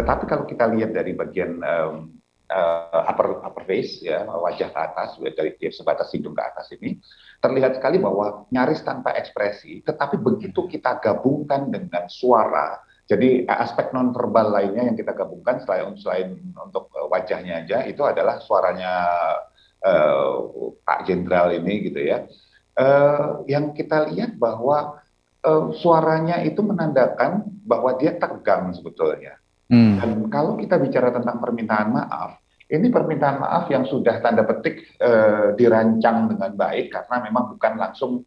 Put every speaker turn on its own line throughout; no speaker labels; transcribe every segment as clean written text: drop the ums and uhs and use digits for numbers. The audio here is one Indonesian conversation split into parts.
Tetapi kalau kita lihat dari bagian upper face, ya, wajah ke atas, dari sebatas hidung ke atas ini, terlihat sekali bahwa nyaris tanpa ekspresi, tetapi begitu kita gabungkan dengan suara, jadi aspek nonverbal lainnya yang kita gabungkan selain untuk wajahnya aja, itu adalah suaranya Pak Jenderal ini gitu ya. Yang kita lihat bahwa suaranya itu menandakan bahwa dia tegang sebetulnya.
Hmm.
Dan kalau kita bicara tentang permintaan maaf, ini permintaan maaf yang sudah tanda petik dirancang dengan baik karena memang bukan langsung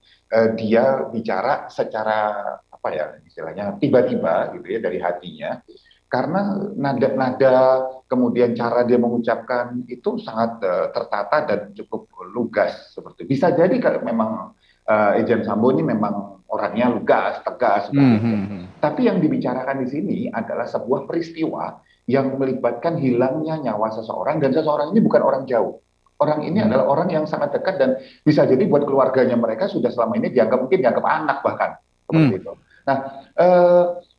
dia bicara secara apa ya istilahnya tiba-tiba gitu ya dari hatinya. Karena nada-nada kemudian cara dia mengucapkan itu sangat tertata dan cukup lugas seperti itu. Bisa jadi kalau memang Irjen Sambo ini memang orangnya lugas, tegas
Hmm.
seperti itu.
Hmm. Hmm.
Tapi yang dibicarakan di sini adalah sebuah peristiwa yang melibatkan hilangnya nyawa seseorang dan seseorang ini bukan orang jauh. Orang ini
Hmm.
adalah orang yang sangat dekat dan bisa jadi buat keluarganya mereka sudah selama ini mungkin dianggap anak bahkan seperti
Hmm.
itu. Nah,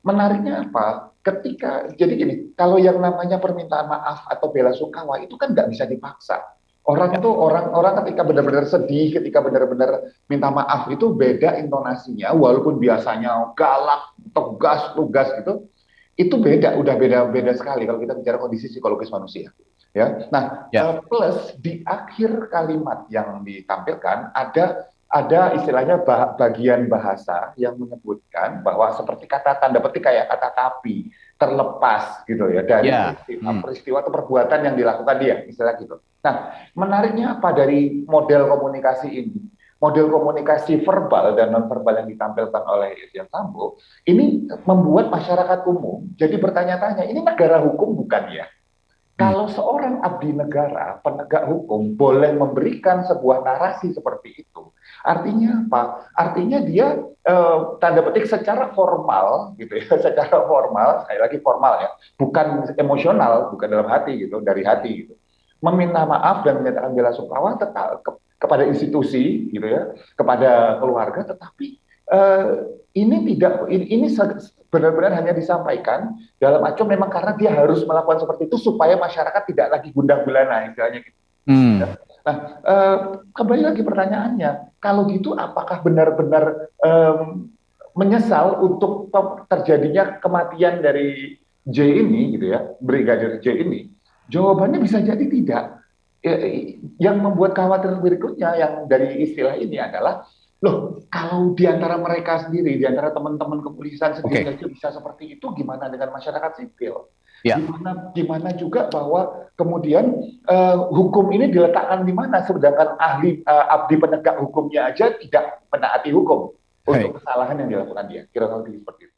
menariknya apa? Ketika jadi gini, kalau yang namanya permintaan maaf atau bela sungkawa itu kan nggak bisa dipaksa. Orang
Ya.
tuh orang ketika benar-benar sedih, ketika benar-benar minta maaf itu beda intonasinya, walaupun biasanya galak, tegas, lugas gitu, itu beda, udah beda-beda sekali kalau kita bicara kondisi psikologis manusia. Ya, nah
Ya.
plus di akhir kalimat yang ditampilkan ada istilahnya bagian bahasa yang menyebutkan bahwa seperti kata tanda petik kayak kata tapi terlepas gitu ya dari
Ya.
peristiwa,
Hmm.
peristiwa atau perbuatan yang dilakukan dia, istilah gitu. Nah, menariknya apa dari model komunikasi ini? Model komunikasi verbal dan nonverbal yang ditampilkan oleh Irjen Sambo ini membuat masyarakat umum jadi bertanya-tanya, ini negara hukum bukan ya?
Hmm.
Kalau seorang abdi negara, penegak hukum, boleh memberikan sebuah narasi seperti itu, artinya apa? Artinya dia tanda petik secara formal, gitu ya, secara formal, sekali lagi formal ya, bukan emosional, bukan dalam hati gitu, dari hati gitu, meminta maaf dan menyatakan bela sungkawa kepada institusi, gitu ya, kepada keluarga, tetapi uh, ini tidak, ini benar-benar hanya disampaikan dalam acuan memang karena dia harus melakukan seperti itu supaya masyarakat tidak lagi gundah gulana istilahnya gitu. Ya.
Hmm.
Nah, kembali lagi pertanyaannya, kalau gitu apakah benar-benar menyesal untuk terjadinya kematian dari J ini gitu ya, Brigadir J ini? Jawabannya bisa jadi tidak. Yang membuat khawatir berikutnya yang dari istilah ini adalah, loh, kalau di antara mereka sendiri, di antara teman-teman kepolisian sendiri
Oke.
aja bisa seperti itu, gimana dengan masyarakat sipil?
Ya.
Gimana juga bahwa kemudian hukum ini diletakkan di mana, sedangkan abdi penegak hukumnya aja tidak menaati hukum
Baik.
untuk kesalahan yang dilakukan dia. Kira-kira seperti itu.